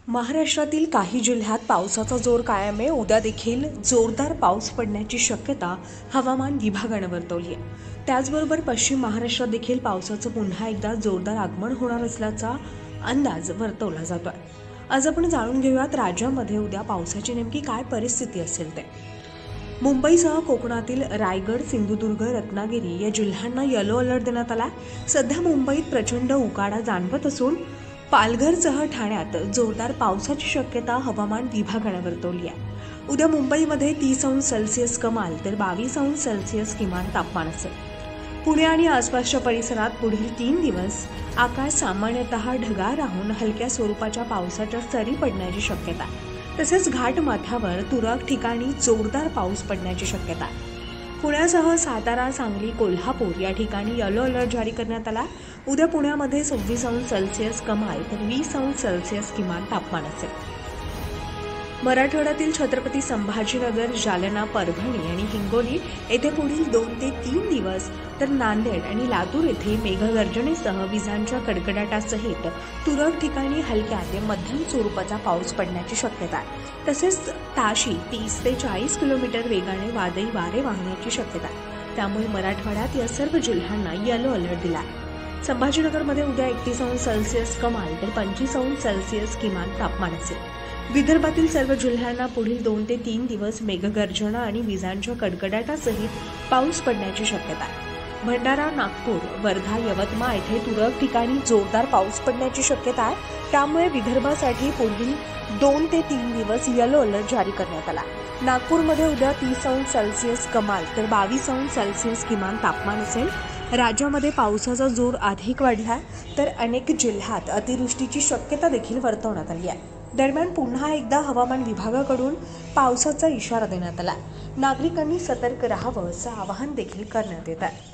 महाराष्ट्रातील काही जिल्ह्यात पावसाचा जोर कायम आहे। उद्या देखील जोरदार पाऊस पडण्याची शक्यता हवामान विभागाने वर्तवली आहे। त्याचबरोबर पश्चिम महाराष्ट्रात देखील पावसाचं पुन्हा एकदा जोरदार आगमन होणार असल्याचा अंदाज वर्तवला जातोय। आज आपण जाणून घेऊयात राज्यामध्ये उद्या पावसाची नेमकी काय परिस्थिती असेल ते। मुंबईसह कोकणातील रायगड, सिंधुदुर्ग, रत्नागिरी या जिल्ह्यांना येलो अलर्ट देण्यात आला। सध्या मुंबईत प्रचंड उकाडा जाणवत असून पालघरसह ठाण्यात जोरदार पावसाची शक्यता हवामान विभागाने वर्तवली आहे। उद्या मुंबईमध्ये 30 अंश सेल्सिअस कमाल तर 22 अंश सेल्सिअस किमान तापमान असेल। पुणे आणि आसपासच्या परिसरात पुढील 3 दिवस आकाश सामान्यतः ढगाळ राहून हलक्या स्वरूपाच्या पावसाच्या सरी पडण्याची शक्यता आहे। तसेच घाटमाथ्यावर तुरळक ठिकाणी जोरदार पाऊस पडण्याची शक्यता आहे। पुण्यासह सातारा, सांगली, कोल्हापूर या ठिकाणी येलो अलर्ट जारी करण्यात आला। उद्या पुण्यामध्ये 26 अंश सेल्सिअस कमाल तर 20 अंश सेल्सिअस किमान तापमान असेल। मराठवाड्यातील छत्रपती संभाजीनगर, जालना, परभणी आणि हिंगोली येथे पुढील 2 ते 3 दिवस तर नांदेड आणि लातूर येथे मेघगर्जनेसह विजांच्या कडकडाटासहित तुरळक ठिकाणी हलक्या ते मध्यम स्वरूपाचा पाऊस पडण्याची शक्यता आहे। तसेच ताशी 30 ते 40 किलोमीटर वेगाने वादळी वारे वाहण्याची शक्यता आहे। त्यामुळे मराठवाड्यात या सर्व जिल्ह्यांना येलो अलर्ट दिला आहे। संभाजीनगरमध्ये उद्या 31 अंश सेल्सिअस कमाल तर 25 अंश सेल्सिअस किमान तापमान असेल। विदर्भातील सर्व जिल्ह्यांना पुढील 2 ते 3 दिवस मेघगर्जना आणि विजांच्या कडकडाटासहित पाऊस पडण्याची शक्यता आहे। भंडारा, नागपूर, वर्धा, यवतमाळ येथे तुरळक ठिकाणी जोरदार पाऊस पडण्याची शक्यता आहे। त्यामुळे विदर्भासाठी पुढील 2 ते 3 दिवस येलो अलर्ट जारी करण्यात आला। नागपूरमध्ये उद्या 30 अंश सेल्सिअस कमाल तर 22 अंश सेल्सिअस किमान तापमान असेल। राज्यामध्ये पावसाचा जोर अधिक वाढला तर अनेक जिल्ह्यात अतिवृष्टीची शक्यता देखील वर्तवण्यात आली आहे। दरम्यान पुन्हा एकदा हवामान विभागाकडून पावसाचा इशारा देण्यात आला। नागरिकांनी सतर्क राहावं असं आवाहन देखील करण्यात येत आहे।